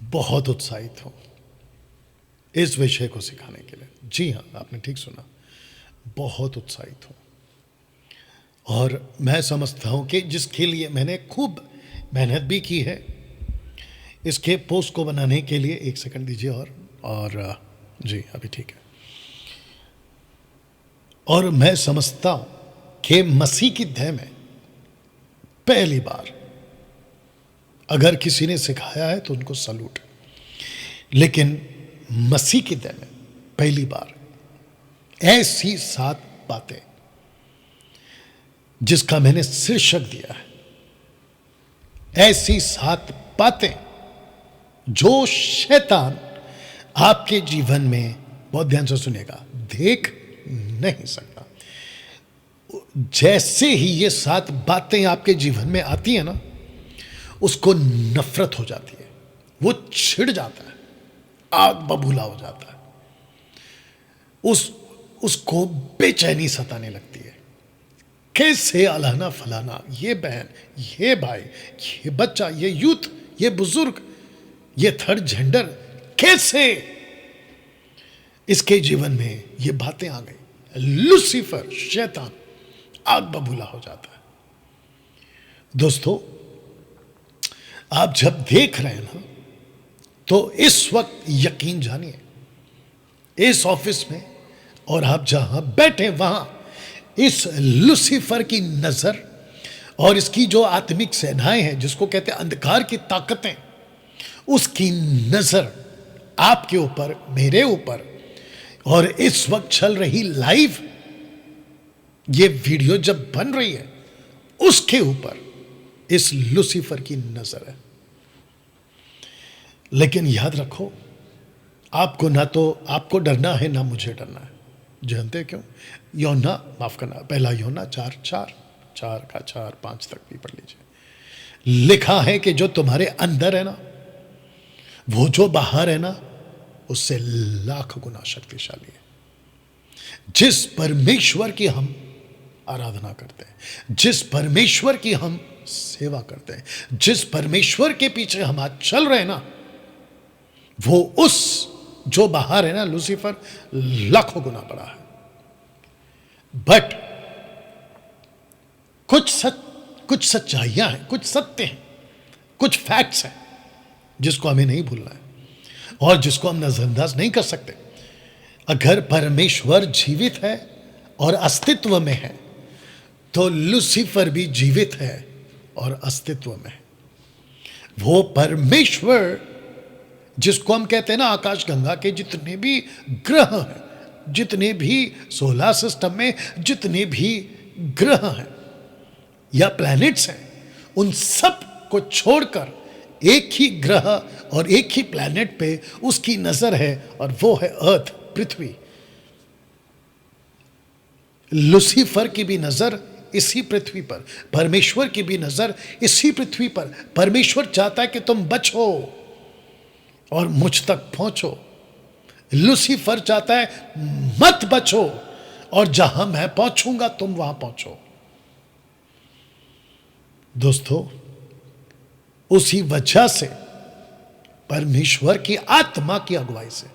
बहुत उत्साहित हूं इस विषय को सिखाने के लिए। जी हाँ, आपने ठीक सुना, बहुत उत्साहित हूं। और मैं समझता हूं कि जिसके लिए मैंने खूब मेहनत भी की है, इसके पोस्ट को बनाने के लिए, एक सेकंड दीजिए और जी अभी ठीक है। और मैं समझता हूं कि मसीह की देह में पहली बार अगर किसी ने सिखाया है तो उनको सलूट, लेकिन मसीह की देह में पहली बार ऐसी 7 बातें जिसका मैंने शीर्षक दिया है, ऐसी 7 बातें जो शैतान आपके जीवन में, बहुत ध्यान से सुनिएगा, देख नहीं सकता। जैसे ही ये 7 बातें आपके जीवन में आती है ना, उसको नफरत हो जाती है, वो छिड़ जाता है, आग बबूला हो जाता है, उसको बेचैनी सताने लगती है। कैसे अलाना फलाना, ये बहन, ये भाई, ये बच्चा, ये यूथ, ये बुजुर्ग, ये थर्ड जेंडर, कैसे इसके जीवन में ये बातें आ गई। लूसीफर, शैतान आग बबूला हो जाता है। दोस्तों, आप जब देख रहे हैं ना, तो इस वक्त यकीन जानिए, इस ऑफिस में और आप जहां बैठे वहां इस लूसीफर की नजर और इसकी जो आत्मिक सेनाएं हैं, जिसको कहते हैं अंधकार की ताकतें, उसकी नजर आपके ऊपर, मेरे ऊपर, और इस वक्त चल रही लाइव ये वीडियो जब बन रही है, उसके ऊपर इस लूसीफर की नजर है। लेकिन याद रखो, आपको ना तो आपको डरना है, ना मुझे डरना है। जानते क्यों? यूहन्ना, माफ करना, पहला यूहन्ना 4:5 तक भी पढ़ लीजिए। लिखा है कि जो तुम्हारे अंदर है ना, वो जो बाहर है ना, उससे लाख गुना शक्तिशाली है। जिस परमेश्वर की हम आराधना करते हैं, जिस परमेश्वर की हम सेवा करते हैं, जिस परमेश्वर के पीछे हम आज चल रहे हैं ना, वो उस जो बाहर है ना, लूसीफर, लाखों गुना बड़ा है। बट कुछ सच्चाइयां हैं, कुछ सत्य हैं, कुछ फैक्ट्स हैं जिसको हमें नहीं भूलना है और जिसको हम नजरअंदाज नहीं कर सकते। अगर परमेश्वर जीवित है और अस्तित्व में है, तो लूसीफर भी जीवित है और अस्तित्व में है। वो परमेश्वर जिसको हम कहते हैं ना, आकाश गंगा के जितने भी ग्रह हैं, जितने भी सोलर सिस्टम में जितने भी ग्रह हैं या प्लैनेट्स हैं, उन सब को छोड़कर एक ही ग्रह और एक ही प्लैनेट पे उसकी नजर है, और वो है अर्थ, पृथ्वी। लूसीफर की भी नजर इसी पृथ्वी पर, परमेश्वर की भी नजर इसी पृथ्वी पर। परमेश्वर चाहता है कि तुम बचो और मुझ तक पहुंचो। लूसीफर चाहता है मत बचो, और जहां मैं पहुंचूंगा तुम वहां पहुंचो। दोस्तों, उसी वजह से परमेश्वर की आत्मा की अगुवाई से,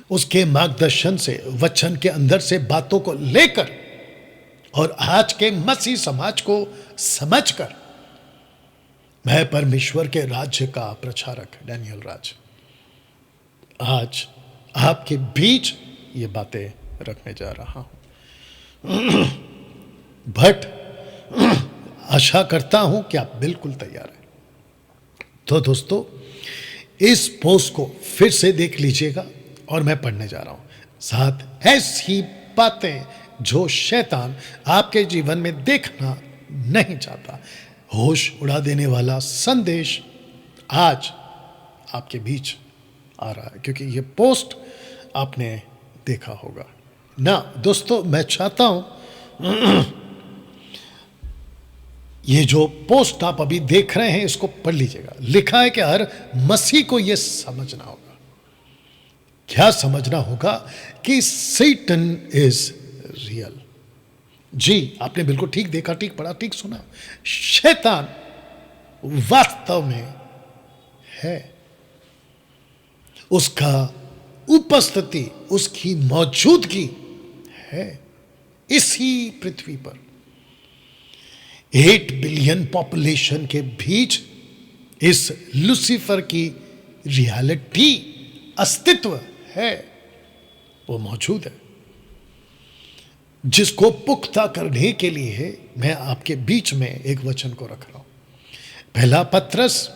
उसके मार्गदर्शन से, वचन के अंदर से बातों को लेकर और आज के मसीह समाज को समझकर, मैं परमेश्वर के राज्य का प्रचारक डैनियल राज आज आपके बीच ये बातें रखने जा रहा हूं। बट आशा करता हूं कि आप बिल्कुल तैयार हैं। तो दोस्तों, इस पोस्ट को फिर से देख लीजिएगा और मैं पढ़ने जा रहा हूं। 7 ऐसी बातें जो शैतान आपके जीवन में देखना नहीं चाहता। होश उड़ा देने वाला संदेश आज आपके बीच आ रहा है, क्योंकि ये पोस्ट आपने देखा होगा ना। दोस्तों, मैं चाहता हूं ये जो पोस्ट आप अभी देख रहे हैं, इसको पढ़ लीजिएगा। लिखा है कि हर मसीह को यह समझना होगा। क्या समझना होगा? कि सैटन इज रियल। जी, आपने बिल्कुल ठीक देखा, ठीक पढ़ा, ठीक सुना। शैतान वास्तव में है, उसका उपस्थिति, उसकी मौजूदगी है इसी पृथ्वी पर। 8 बिलियन पॉपुलेशन के बीच इस लूसीफर की रियलिटी, अस्तित्व है, वो मौजूद है, जिसको पुख्ता करने के लिए मैं आपके बीच में एक वचन को रख रहा हूं। पहला पत्रस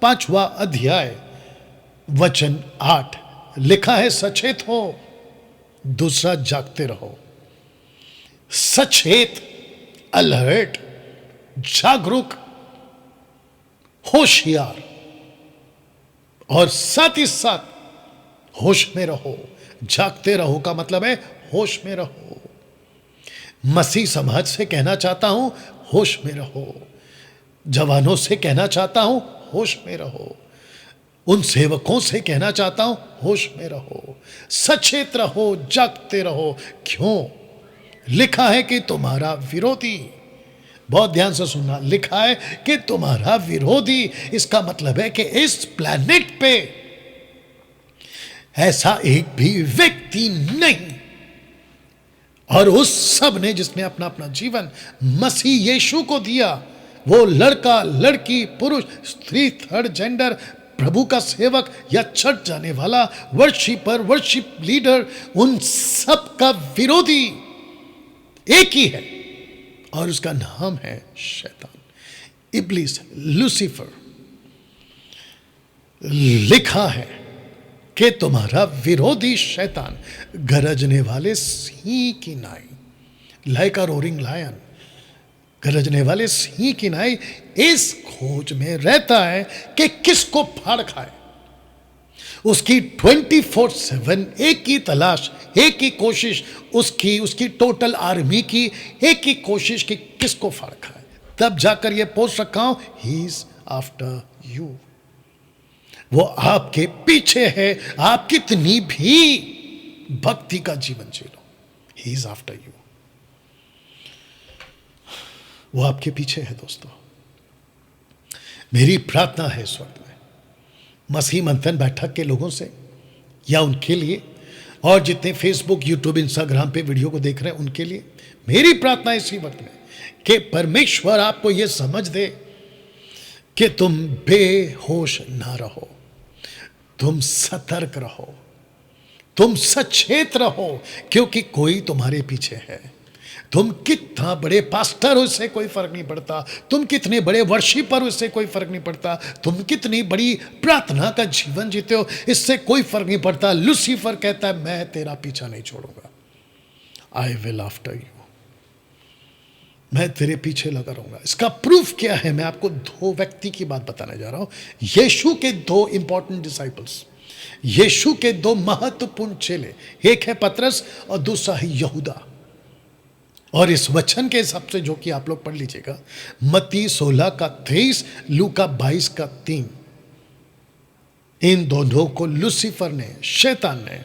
5वां अध्याय वचन 8 लिखा है, सचेत हो, दूसरा जागते रहो। सचेत, अलर्ट, जागरूक, होशियार, और साथ ही साथ होश में रहो। जागते रहो का मतलब है होश में रहो। मसीह समाज से कहना चाहता हूं, होश में रहो। जवानों से कहना चाहता हूं, होश में रहो। उन सेवकों से कहना चाहता हूं, होश में रहो, सचेत रहो, जागते रहो। क्यों? लिखा है कि तुम्हारा विरोधी, बहुत ध्यान से सुनना, लिखा है कि तुम्हारा विरोधी। इसका मतलब है कि इस प्लैनेट पे ऐसा एक भी व्यक्ति नहीं, और उस सब ने जिसने अपना अपना जीवन मसीह यीशु को दिया, वो लड़का, लड़की, पुरुष, स्त्री, थर्ड जेंडर, प्रभु का सेवक या चर्च जाने वाला, वर्शिपर, वर्शिप लीडर, उन सब का विरोधी एक ही है, और उसका नाम है शैतान, इब्लिस, लूसीफर। लिखा है कि तुम्हारा विरोधी शैतान गरजने वाले सिंह की नाई, लाइक अ रोरिंग लायन, गरजने वाले सिंह की नाई इस खोज में रहता है कि किसको फाड़ खाए। उसकी 24/7 एक ही तलाश, एक ही कोशिश, उसकी टोटल आर्मी की एक ही कोशिश कि किसको फाड़ खाए। तब जाकर ये पोस्ट रखा हूं, ही इज आफ्टर यू। वो आपके पीछे है, आप कितनी भी भक्ति का जीवन जी लो, ही इज आफ्टर यू। वो आपके पीछे है दोस्तों। मेरी प्रार्थना है इस वक्त में मसीह मंथन बैठक के लोगों से, या उनके लिए, और जितने फेसबुक, यूट्यूब, इंस्टाग्राम पे वीडियो को देख रहे हैं उनके लिए मेरी प्रार्थना इसी वक्त में कि परमेश्वर आपको यह समझ दे कि तुम बेहोश ना रहो, तुम सतर्क रहो, तुम सचेत रहो, क्योंकि कोई तुम्हारे पीछे है। तुम कितना बड़े पास्टर हो इससे कोई फर्क नहीं पड़ता, तुम कितने बड़े वर्शिपर हो इससे कोई फर्क नहीं पड़ता, तुम कितनी बड़ी प्रार्थना का जीवन जीते हो इससे कोई फर्क नहीं पड़ता। लूसीफर कहता है मैं तेरा पीछा नहीं छोड़ूंगा, आई विल आफ्टर यू, मैं तेरे पीछे लगा रहूंगा। इसका प्रूफ क्या है? मैं आपको 2 व्यक्ति की बात बताने जा रहा हूं, यीशु के 2 इंपॉर्टेंट डिसाइपल्स, यीशु के 2 महत्वपूर्ण चेले, एक है पतरस और दूसरा है यहूदा। और इस वचन के हिसाब से जो कि आप लोग पढ़ लीजिएगा, मत्ती 16 का 23, लूका 22 का 3, इन दोनों को लूसीफर ने, शैतान ने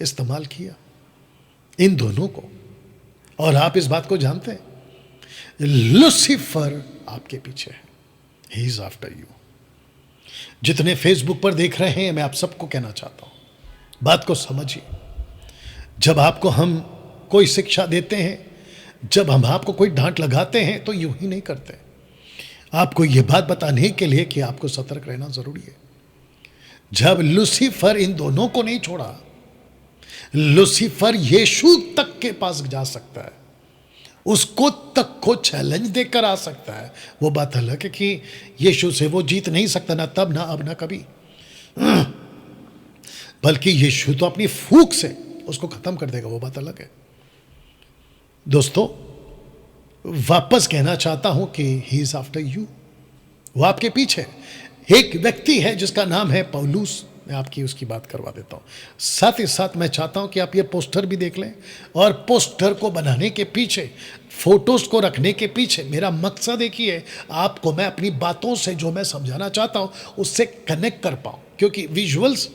इस्तेमाल किया, इन दोनों को। और आप इस बात को जानते हैं, लूसीफर आपके पीछे है, ही इज आफ्टर यू। जितने फेसबुक पर देख रहे हैं, मैं आप सबको कहना चाहता हूं, बात को समझिए। जब आपको हम कोई शिक्षा देते हैं, जब हम आपको कोई डांट लगाते हैं, तो यूं ही नहीं करते, आपको यह बात बताने के लिए कि आपको सतर्क रहना जरूरी है। जब लूसीफर इन दोनों को नहीं छोड़ा, लूसीफर यीशु तक के पास जा सकता है, उसको तक को चैलेंज देकर आ सकता है। वो बात अलग है कि यीशु से वो जीत नहीं सकता, ना तब, ना अब, ना कभी, बल्कि यीशु तो अपनी फूंक से उसको खत्म कर देगा, वो बात अलग है। दोस्तों, वापस कहना चाहता हूं कि ही इज आफ्टर यू, वो आपके पीछे। एक व्यक्ति है जिसका नाम है पौलुस, मैं आपकी उसकी बात करवा देता हूं। साथ ही साथ मैं चाहता हूं कि आप ये पोस्टर भी देख लें, और पोस्टर को बनाने के पीछे, फोटोज को रखने के पीछे मेरा मकसद एक ही है, आपको मैं अपनी बातों से जो मैं समझाना चाहता हूं उससे कनेक्ट कर पाऊं, क्योंकि विजुअल्स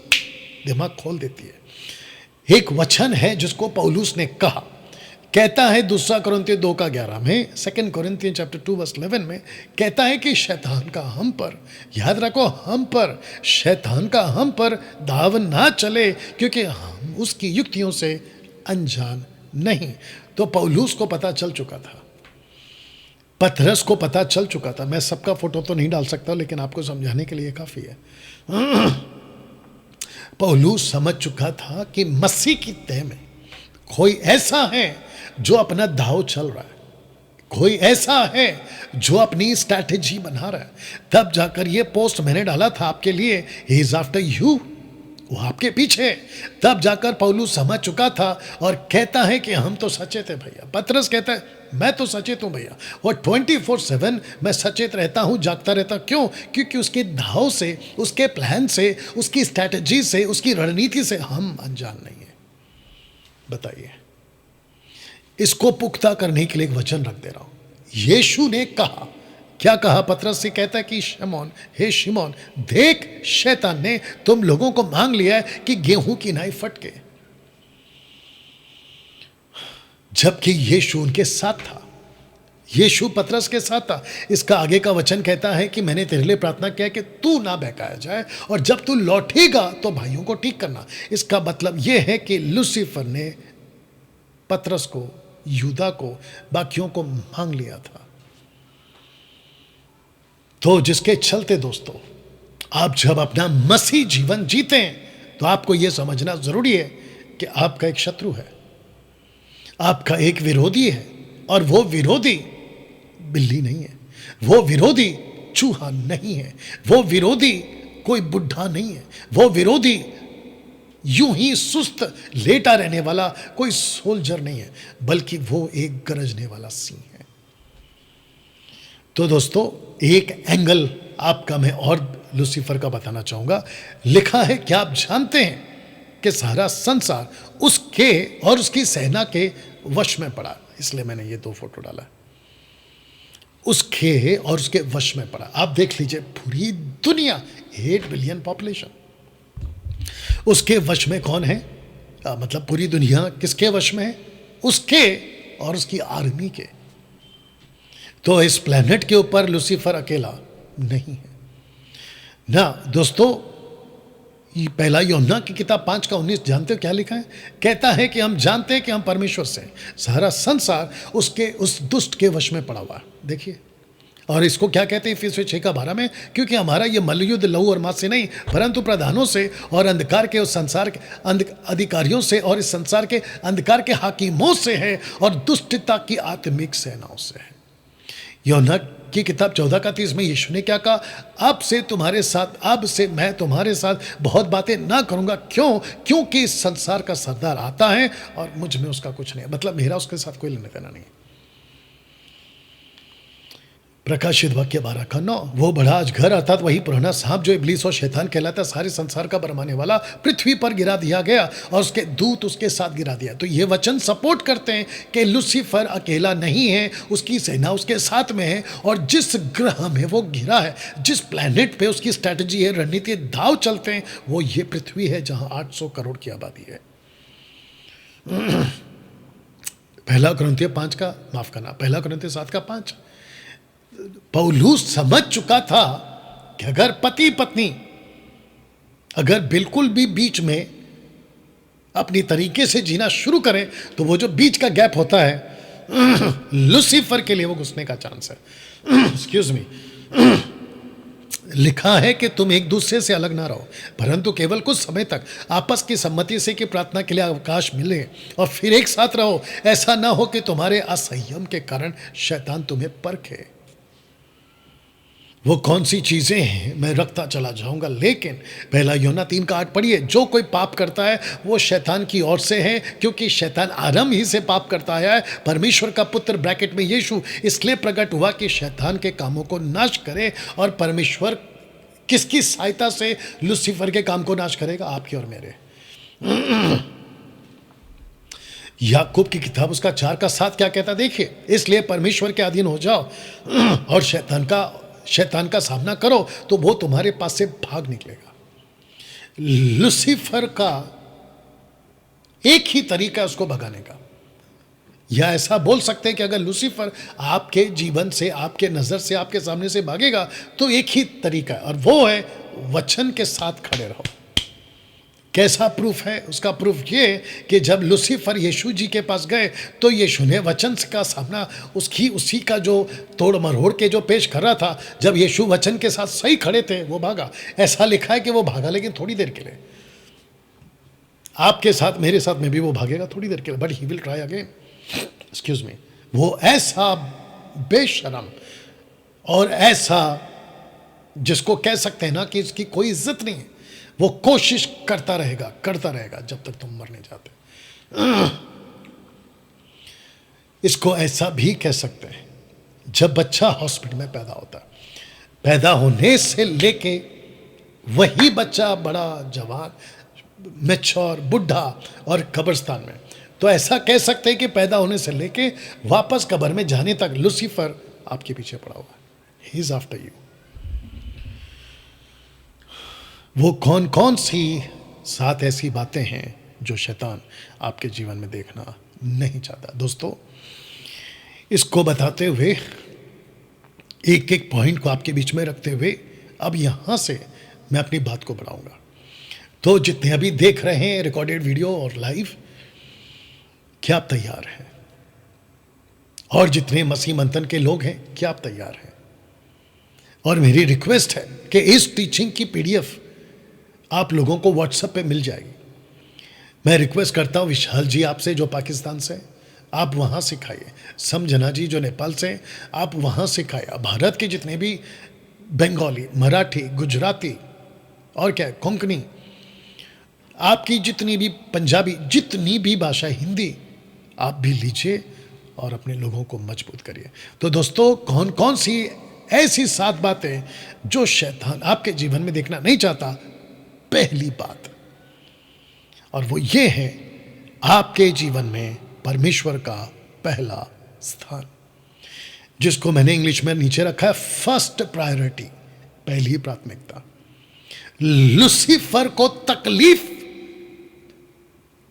दिमाग खोल देती है। एक वचन है जिसको पौलुस ने कहा कहता है दूसरा कुरिन्थियों 2:11 में, 2 Corinthians chapter 2 verse 11 में कहता है कि शैतान का हम पर, याद रखो हम पर, शैतान का हम पर दाव ना चले, क्योंकि हम उसकी युक्तियों से अनजान नहीं। तो पौलुस को पता चल चुका था, पतरस को पता चल चुका था। मैं सबका फोटो तो नहीं डाल सकता, लेकिन आपको समझाने के लिए काफी है। पौलुस समझ चुका था कि मसीह की तह में कोई ऐसा है जो अपना दाव चल रहा है, कोई ऐसा है जो अपनी स्ट्रैटेजी बना रहा है। तब जाकर ये पोस्ट मैंने डाला था आपके लिए, ही इज आफ्टर यू, वो आपके पीछे। तब जाकर पौलुस समझ चुका था और कहता है कि हम तो सचेत है भैया। पतरस कहता है मैं तो सचेत हूं भैया, और 24/7 मैं सचेत रहता हूं, जागता रहता। क्यों? क्योंकि उसके दाव से, उसके प्लान से, उसकी स्ट्रैटेजी से, उसकी रणनीति से हम अनजान नहीं है। बताइए, इसको पुख्ता करने के लिए एक वचन रख दे रहा हूं। यीशु ने कहा, क्या कहा? पतरस से कहता है कि शिमोन, हे शिमोन, देख शैतान ने तुम लोगों को मांग लिया है कि गेहूं की नाई फटके। जबकि यीशु उनके साथ था, यीशु पतरस के साथ था। इसका आगे का वचन कहता है कि मैंने तेरे लिए प्रार्थना किया कि तू ना बहकाया जाए, और जब तू लौटेगा तो भाइयों को ठीक करना। इसका मतलब यह है कि लूसीफर ने पतरस को, यूदा को, बाकियों को मांग लिया था। तो जिसके चलते दोस्तों, आप जब अपना मसीह जीवन जीते हैं तो आपको यह समझना जरूरी है कि आपका एक शत्रु है, आपका एक विरोधी है। और वो विरोधी बिल्ली नहीं है, वो विरोधी चूहा नहीं है, वो विरोधी कोई बुढ़ा नहीं है, वो विरोधी यूं ही सुस्त लेटा रहने वाला कोई सोल्जर नहीं है, बल्कि वो एक गरजने वाला सिंह है। तो दोस्तों, एक एंगल आपका मैं और लूसीफर का बताना चाहूंगा। लिखा है, क्या आप जानते हैं कि सारा संसार उसके और उसकी सेना के वश में पड़ा? इसलिए मैंने ये 2 फोटो डाला। उसके और उसके वश में पड़ा। आप देख लीजिए, पूरी दुनिया 8 बिलियन पॉपुलेशन, उसके वश में कौन है? मतलब पूरी दुनिया किसके वश में है? उसके और उसकी आर्मी के। तो इस प्लेनेट के ऊपर लूसीफर अकेला नहीं है ना दोस्तों। ये पहला यूहन्ना की किताब 5:19 जानते हो क्या लिखा है? कहता है कि हम जानते हैं कि हम परमेश्वर से, सारा संसार उसके उस दुष्ट के वश में पड़ा हुआ है। देखिए, और इसको क्या कहते हैं इफिसियों 6:12 में? क्योंकि हमारा ये मल्लयुद्ध लहू और मांस से नहीं, परंतु प्रधानों से और अंधकार के उस संसार के अधिकारियों से और इस संसार के अंधकार के हाकिमों से है, और दुष्टता की आत्मिक सेनाओं से है। यूहन्ना की किताब 14:30 में यीशु ने क्या कहा? अब से तुम्हारे साथ, अब से मैं तुम्हारे साथ बहुत बातें ना करूंगा। क्यों? क्योंकि इस संसार का सरदार आता है और मुझ में उसका कुछ नहीं है। मतलब मेरा उसके साथ कोई लेना देना नहीं है। प्रकाशित वाक्य 12:9, वो बड़ा अजगर अर्थात वही पुराना सांप जो इब्लीस और शैतान कहलाता, सारे संसार का भरमाने वाला, पृथ्वी पर गिरा दिया गया और उसके दूत उसके साथ गिरा दिया। तो ये वचन सपोर्ट करते हैं कि लूसीफर अकेला नहीं है, उसकी सेना उसके साथ में है। और जिस ग्रह में वो गिरा है, जिस प्लैनेट पे उसकी स्ट्रैटेजी है, रणनीति, दाव चलते हैं, वो ये पृथ्वी है जहां 800 करोड़ की आबादी है। पहला कुरिन्थियों 7:5 पौलुस समझ चुका था कि अगर पति पत्नी अगर बिल्कुल भी बीच में अपनी तरीके से जीना शुरू करें, तो वो जो बीच का गैप होता है, लूसीफर के लिए वो घुसने का चांस है। Excuse me. लिखा है कि तुम एक दूसरे से अलग ना रहो, परंतु केवल कुछ समय तक आपस की सम्मति से कि प्रार्थना के लिए अवकाश मिले, और फिर एक साथ रहो। ऐसा ना हो कि तुम्हारे असंयम के कारण शैतान तुम्हें परखे। वो कौन सी चीजें हैं मैं रखता चला जाऊंगा, लेकिन पहला यूहन्ना 3:8 पढ़िए। जो कोई पाप करता है वो शैतान की ओर से है, क्योंकि शैतान आरंभ ही से पाप करता आया है। परमेश्वर का पुत्र ब्रैकेट में यीशु इसलिए प्रकट हुआ कि शैतान के कामों को नाश करे। और परमेश्वर किसकी सहायता से लूसीफर के काम को नाश करेगा? आपके और मेरे। याकूब की किताब उसका 4:7 क्या कहता? देखिए, इसलिए परमेश्वर के अधीन हो जाओ और शैतान का सामना करो, तो वो तुम्हारे पास से भाग निकलेगा। लूसीफर का एक ही तरीका है उसको भगाने का, या ऐसा बोल सकते हैं कि अगर लूसीफर आपके जीवन से, आपके नज़र से, आपके सामने से भागेगा तो एक ही तरीका है, और वो है वचन के साथ खड़े रहो। कैसा प्रूफ है? उसका प्रूफ ये कि जब लूसीफर यीशु जी के पास गए तो यीशु ने वचन का सामना उसी का जो तोड़ मरोड़ के जो पेश कर रहा था, जब यीशु वचन के साथ सही खड़े थे वो भागा। ऐसा लिखा है कि वो भागा लेकिन थोड़ी देर के लिए। आपके साथ, मेरे साथ में भी वो भागेगा थोड़ी देर के लिए, but he will try again. Excuse me. वो ऐसा बेशरम और ऐसा जिसको कह सकते हैं ना कि इसकी कोई इज्जत नहीं है, वो कोशिश करता रहेगा जब तक तुम मर नहीं जाते। इसको ऐसा भी कह सकते हैं, जब बच्चा हॉस्पिटल में पैदा होता है, पैदा होने से लेके वही बच्चा बड़ा, जवान, मैच्योर, बुढ़ा और कब्रिस्तान में, तो ऐसा कह सकते हैं कि पैदा होने से लेके वापस कब्र में जाने तक लूसीफर आपके पीछे पड़ा हुआ है। He is after you. वो कौन कौन सी 7 ऐसी बातें हैं जो शैतान आपके जीवन में देखना नहीं चाहता? दोस्तों, इसको बताते हुए, एक एक पॉइंट को आपके बीच में रखते हुए, अब यहां से मैं अपनी बात को बढ़ाऊंगा। तो जितने अभी देख रहे हैं रिकॉर्डेड वीडियो और लाइव, क्या आप तैयार हैं? और जितने मसीह मंथन के लोग हैं, क्या आप तैयार हैं? और मेरी रिक्वेस्ट है कि इस टीचिंग की पीडीएफ आप लोगों को व्हाट्सएप पे मिल जाएगी। मैं रिक्वेस्ट करता हूँ विशाल जी आपसे, जो पाकिस्तान से, आप वहाँ सिखाइए। समझना जी जो नेपाल से, आप वहाँ सिखाइए। भारत के जितने भी बंगाली, मराठी, गुजराती और क्या कोंकणी, आपकी जितनी भी पंजाबी, जितनी भी भाषा, हिंदी, आप भी लीजिए और अपने लोगों को मजबूत करिए। तो दोस्तों, कौन कौन सी ऐसी 7 बातें जो शैतान आपके जीवन में देखना नहीं चाहता? पहली बात, और वो ये है, आपके जीवन में परमेश्वर का पहला स्थान, जिसको मैंने इंग्लिश में नीचे रखा है फर्स्ट प्रायोरिटी, पहली प्राथमिकता। लूसीफर को तकलीफ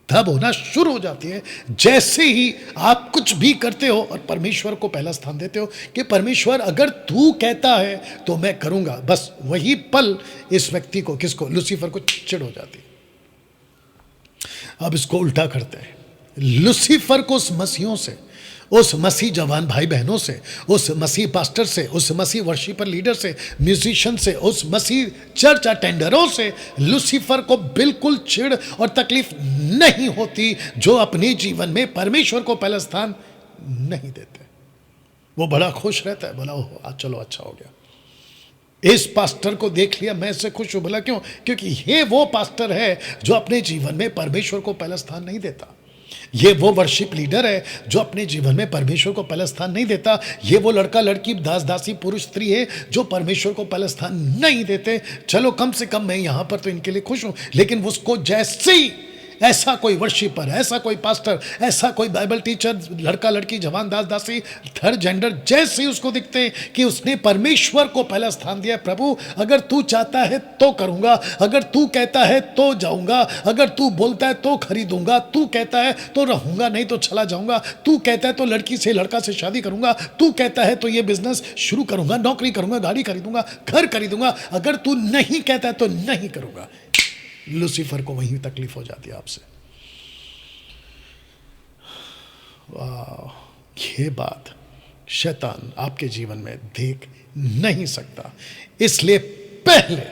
तब होना शुरू हो जाती है जैसे ही आप कुछ भी करते हो और परमेश्वर को पहला स्थान देते हो, कि परमेश्वर अगर तू कहता है तो मैं करूंगा। बस वही पल इस व्यक्ति को, किसको? लूसीफर को चिढ़ हो जाती है। अब इसको उल्टा करते हैं। लूसीफर को उस मसीहों से, उस मसीह जवान भाई बहनों से, उस मसीह पास्टर से, उस मसीह वर्शिपर लीडर से, म्यूजिशियन से, उस मसीह चर्च अटेंडरों से लूसीफर को बिल्कुल चिढ़ और तकलीफ नहीं होती जो अपने जीवन में परमेश्वर को पहला स्थान नहीं देते। वो बड़ा खुश रहता है, बोला ओह चलो अच्छा हो गया, इस पास्टर को देख लिया, मैं इससे खुश हूं। बोला क्यों? क्योंकि ये वो पास्टर है जो अपने जीवन में परमेश्वर को पहला स्थान नहीं देता। ये वो वर्शिप लीडर है जो अपने जीवन में परमेश्वर को पहला स्थान नहीं देता। ये वो लड़का लड़की, दास दासी, पुरुष स्त्री है जो परमेश्वर को पहला स्थान नहीं देते। चलो कम से कम मैं यहां पर तो इनके लिए खुश हूं। लेकिन उसको जैसे ही ऐसा कोई वर्शिपर, ऐसा कोई पास्टर, ऐसा कोई बाइबल टीचर, लड़का लड़की, जवान, दास दासी, थर्ड जेंडर, जैसे ही उसको दिखते हैं कि उसने परमेश्वर को पहला स्थान दिया, प्रभु अगर तू चाहता है तो करूंगा, अगर तू कहता है तो जाऊंगा, अगर तू बोलता है तो खरीदूंगा, तू कहता है तो रहूंगा, नहीं तो चला जाऊंगा, तू कहता है तो लड़की से, लड़का से शादी करूंगा, तू कहता है तो ये बिजनेस शुरू करूंगा, नौकरी करूंगा, गाड़ी खरीदूंगा, घर खरीदूंगा, अगर तू नहीं कहता है तो नहीं करूंगा। लूसीफर को वही तकलीफ हो जाती है आपसे। वाह, ये बात शैतान आपके जीवन में देख नहीं सकता। इसलिए पहले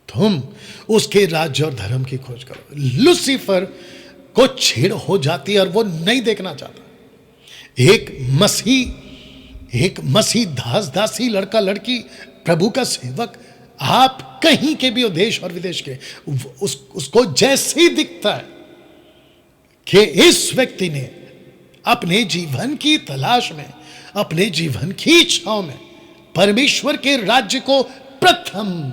तुम उसके राज्य और धर्म की खोज करो। लूसीफर को छेड़ हो जाती है और वो नहीं देखना चाहता। एक मसीह दास दासी, लड़का लड़की, प्रभु का सेवक, आप कहीं के भी हो, देश और विदेश के, उसको जैसे ही दिखता है कि इस व्यक्ति ने अपने जीवन की तलाश में, अपने जीवन की इच्छाओं में परमेश्वर के राज्य को प्रथम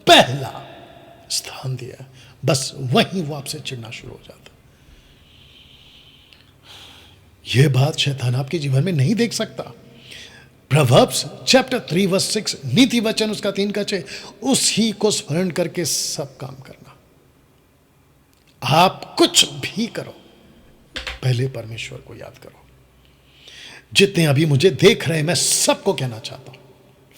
पहला स्थान दिया, बस वहीं वो आपसे चिढ़ना शुरू हो जाता। यह बात शैतान आपके जीवन में नहीं देख सकता। प्रोवर्ब्स चैप्टर 3 वर्स 6, नीति वचन उसका 3 का 6, उसी को स्मरण करके सब काम करना। आप कुछ भी करो, पहले परमेश्वर को याद करो। जितने अभी मुझे देख रहे हैं, मैं सबको कहना चाहता हूं,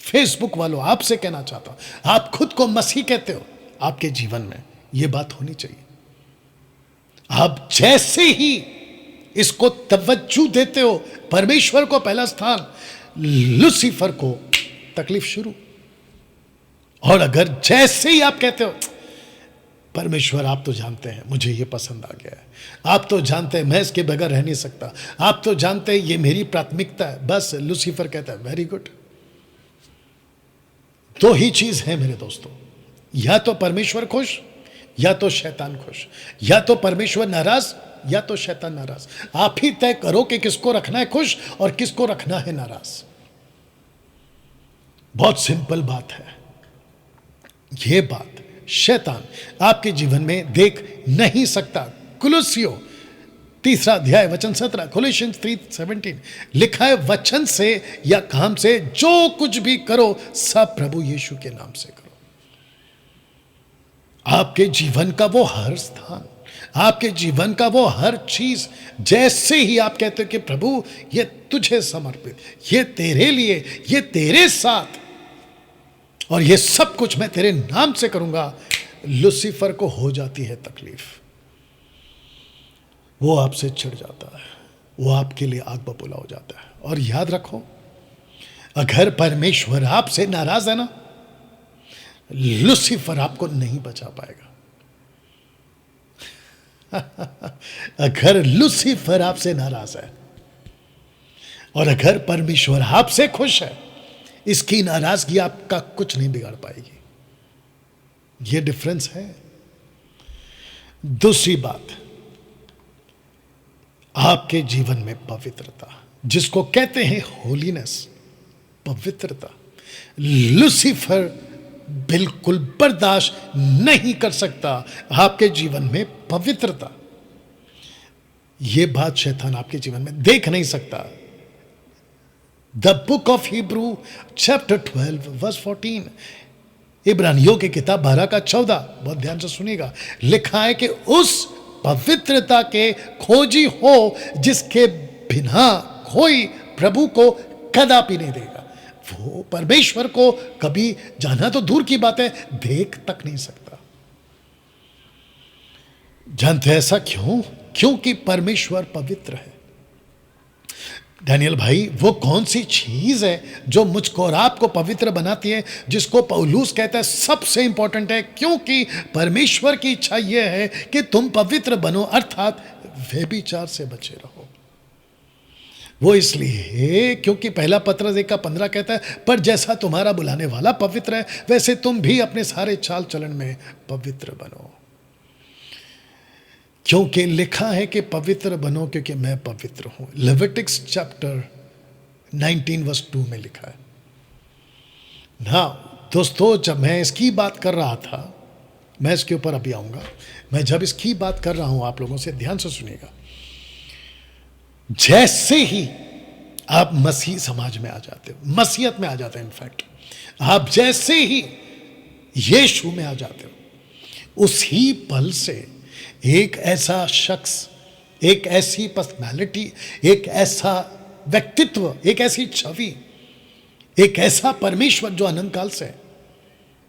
फेसबुक वालों आपसे कहना चाहता हूं, आप खुद को मसीह कहते हो, आपके जीवन में यह बात होनी चाहिए। आप जैसे ही इसको तवज्जो देते हो, परमेश्वर को पहला स्थान, लूसीफर को तकलीफ शुरू। और अगर जैसे ही आप कहते हो परमेश्वर आप तो जानते हैं मुझे ये पसंद आ गया है, आप तो जानते हैं मैं इसके बगैर रह नहीं सकता, आप तो जानते हैं ये मेरी प्राथमिकता है, बस लूसीफर कहता है वेरी गुड। दो ही चीज है मेरे दोस्तों, या तो परमेश्वर खुश या तो शैतान खुश, या तो परमेश्वर नाराज या तो शैतान नाराज। आप ही तय करो कि किसको रखना है खुश और किसको रखना है नाराज। बहुत सिंपल बात है। यह बात शैतान आपके जीवन में देख नहीं सकता। कुलुस्सियों 3 अध्याय वचन 17, कोलोसियंस 3:17 लिखा है, वचन से या काम से जो कुछ भी करो सब प्रभु यीशु के नाम से करो। आपके जीवन का वो हर स्थान, आपके जीवन का वो हर चीज, जैसे ही आप कहते हो कि प्रभु ये तुझे समर्पित, ये तेरे लिए, ये तेरे साथ, और ये सब कुछ मैं तेरे नाम से करूंगा, लूसीफर को हो जाती है तकलीफ। वो आपसे चिढ़ जाता है, वो आपके लिए आग बबूला हो जाता है। और याद रखो, अगर परमेश्वर आपसे नाराज है ना, लूसीफर आपको नहीं बचा पाएगा। अगर लूसीफर आपसे नाराज है और अगर परमेश्वर आपसे खुश है, इसकी नाराजगी आपका कुछ नहीं बिगाड़ पाएगी। यह डिफरेंस है। दूसरी बात, आपके जीवन में पवित्रता, जिसको कहते हैं होलीनेस, पवित्रता, लूसीफर बिल्कुल बर्दाश्त नहीं कर सकता आपके जीवन में पवित्रता। यह बात शैतान आपके जीवन में देख नहीं सकता। The book of Hebrew chapter 12 verse 14, इब्रानियों की किताब 12:14, बहुत ध्यान से सुनिएगा, लिखा है कि उस पवित्रता के खोजी हो जिसके बिना कोई प्रभु को कदापि नहीं देगा। वो परमेश्वर को कभी, जाना तो दूर की बात है, देख तक नहीं सकता। जानते हैं ऐसा क्यों? क्योंकि परमेश्वर पवित्र है। डैनियल भाई, वो कौन सी चीज है जो मुझको और आपको पवित्र बनाती है, जिसको पौलुस कहता है सबसे इंपॉर्टेंट है? क्योंकि परमेश्वर की इच्छा यह है कि तुम पवित्र बनो, अर्थात व्यभिचार से बचे रहो। वो इसलिए क्योंकि पहला पत्रस 1:15 कहता है, पर जैसा तुम्हारा बुलाने वाला पवित्र है, वैसे तुम भी अपने सारे चाल चलन में पवित्र बनो। क्योंकि लिखा है कि पवित्र बनो क्योंकि मैं पवित्र हूं। लेविटिक्स चैप्टर 19 वर्स 2 में लिखा है ना। दोस्तों, जब मैं इसकी बात कर रहा था, मैं इसके ऊपर अभी आऊंगा, मैं जब इसकी बात कर रहा हूं, आप लोगों से ध्यान से सुनिएगा। जैसे ही आप मसीह समाज में आ जाते हो, मसीहत में आ जाते हैं, इनफैक्ट आप जैसे ही यीशु में आ जाते हो, उसी पल से एक ऐसा शख्स, एक ऐसी पर्सनालिटी, एक ऐसा व्यक्तित्व, एक ऐसी छवि, एक ऐसा परमेश्वर जो अनंत काल से है,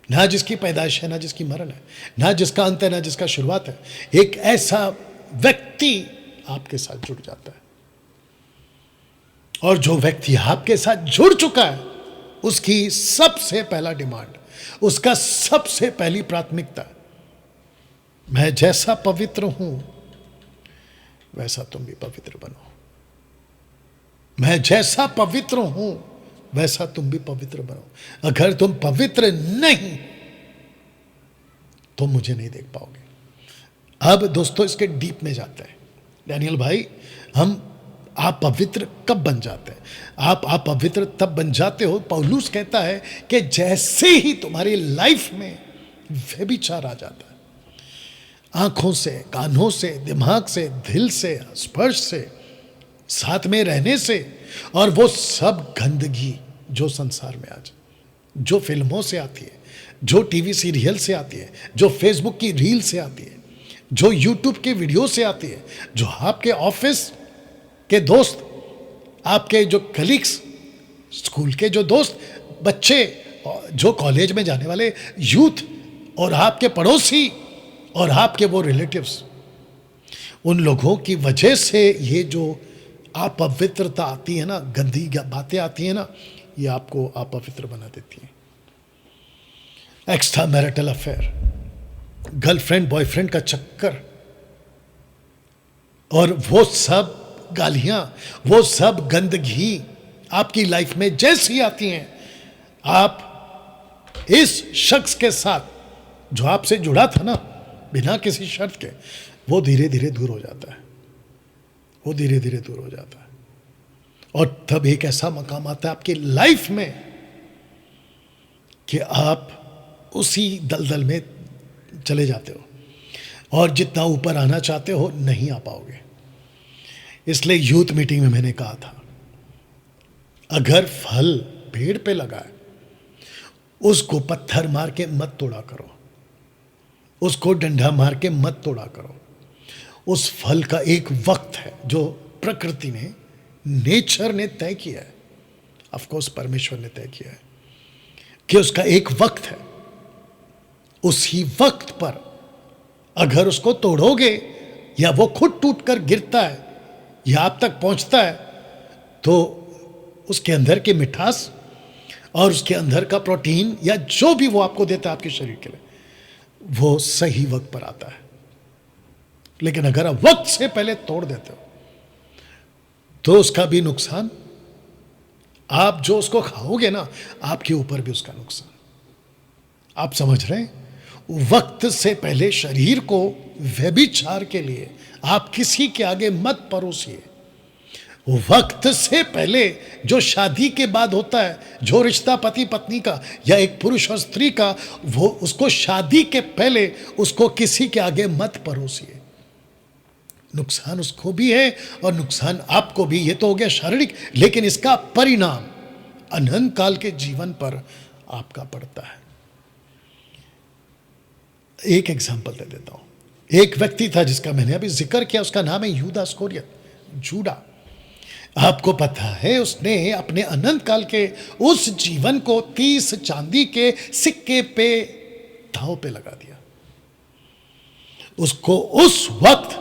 ना जिसकी पैदाइश है, ना जिसकी मरण है, ना जिसका अंत है, ना जिसका शुरुआत है, एक ऐसा व्यक्ति आपके साथ जुड़ जाता है। और जो व्यक्ति आपके साथ जुड़ चुका है, उसकी सबसे पहला डिमांड, उसका सबसे पहली प्राथमिकता, मैं जैसा पवित्र हूं वैसा तुम भी पवित्र बनो। मैं जैसा पवित्र हूं वैसा तुम भी पवित्र बनो। अगर तुम पवित्र नहीं तो मुझे नहीं देख पाओगे। अब दोस्तों, इसके डीप में जाते हैं। डैनियल भाई, आप पवित्र कब बन जाते हैं? आप पवित्र तब बन जाते हो, पौलुस कहता है कि जैसे ही तुम्हारी लाइफ में व्यभिचार आ जाता है, आंखों से, कानों से, दिमाग से, दिल से, स्पर्श से, साथ में रहने से, और वो सब गंदगी जो संसार में आज, जो फिल्मों से आती है, जो टीवी सीरियल से आती है, जो फेसबुक की रील से आती है, जो यूट्यूब के वीडियो से आती है, जो आपके ऑफिस के दोस्त, आपके जो कलीग्स, स्कूल के जो दोस्त, बच्चे, जो कॉलेज में जाने वाले यूथ, और आपके पड़ोसी और आपके वो रिलेटिव्स, उन लोगों की वजह से ये जो अपवित्रता आती है ना, गंदी बातें आती हैं ना, ये आपको अपवित्र बना देती हैं। Extra marital affair, girlfriend boyfriend का चक्कर, और वो सब गालियां, वो सब गंदगी आपकी लाइफ में जैसी आती हैं, आप इस शख्स के साथ जो आपसे जुड़ा था ना बिना किसी शर्त के, वो धीरे धीरे दूर हो जाता है, वो धीरे धीरे दूर हो जाता है। और तब एक ऐसा मकाम आता है आपकी लाइफ में कि आप उसी दलदल में चले जाते हो और जितना ऊपर आना चाहते हो नहीं आ पाओगे। इसलिए यूथ मीटिंग में मैंने कहा था, अगर फल पेड़ पे लगा है उसको पत्थर मार के मत तोड़ा करो, उसको डंडा मार के मत तोड़ा करो। उस फल का एक वक्त है जो प्रकृति ने, नेचर ने तय किया है, ऑफ कोर्स परमेश्वर ने तय किया है कि उसका एक वक्त है। उसी वक्त पर अगर उसको तोड़ोगे या वो खुद टूट कर गिरता है या आप तक पहुंचता है, तो उसके अंदर की मिठास और उसके अंदर का प्रोटीन या जो भी वो आपको देता है आपके शरीर के लिए, वो सही वक्त पर आता है। लेकिन अगर आप वक्त से पहले तोड़ देते हो तो उसका भी नुकसान, आप जो उसको खाओगे ना, आपके ऊपर भी उसका नुकसान। आप समझ रहे हैं? वक्त से पहले शरीर को व्यभिचार के लिए आप किसी के आगे मत परोसिए। वक्त से पहले जो शादी के बाद होता है, जो रिश्ता पति पत्नी का या एक पुरुष और स्त्री का, वो उसको शादी के पहले उसको किसी के आगे मत परोसिए। नुकसान उसको भी है और नुकसान आपको भी। ये तो हो गया शारीरिक, लेकिन इसका परिणाम अनंत काल के जीवन पर आपका पड़ता है। एक एग्जाम्पल दे देता हूं। एक व्यक्ति था जिसका मैंने अभी जिक्र किया, उसका नाम है यूदा इस्करियोत, जूडा। आपको पता है उसने अपने अनंत काल के उस जीवन को 30 चांदी के सिक्के पे दांव पे लगा दिया। उसको उस वक्त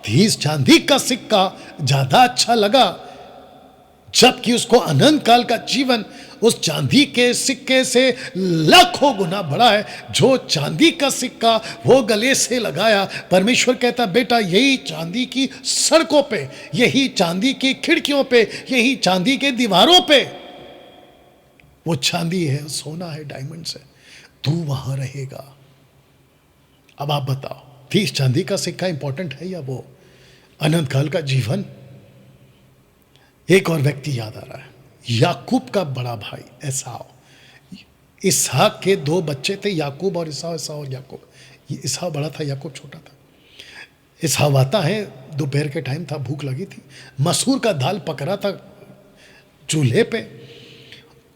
30 चांदी का सिक्का ज्यादा अच्छा लगा, जबकि उसको अनंत काल का जीवन उस चांदी के सिक्के से लाखों गुना बड़ा है। जो चांदी का सिक्का वो गले से लगाया, परमेश्वर कहता बेटा यही चांदी की सड़कों पे, यही चांदी की खिड़कियों पे, यही चांदी के दीवारों पे वो चांदी है, सोना है, डायमंड्स है, तू वहां रहेगा। अब आप बताओ, 30 चांदी का सिक्का इंपॉर्टेंट है या वो अनंत काल का जीवन? एक और व्यक्ति याद आ रहा है, याकूब का बड़ा भाई एसाव। इसहाक के 2 बच्चे थे, याकूब और एसाव, एसाव और याकूब। इसहाक बड़ा था, याकूब छोटा था। इसहाक आता है, दोपहर के टाइम था, भूख लगी थी, मसूर का दाल पक रहा था चूल्हे पे।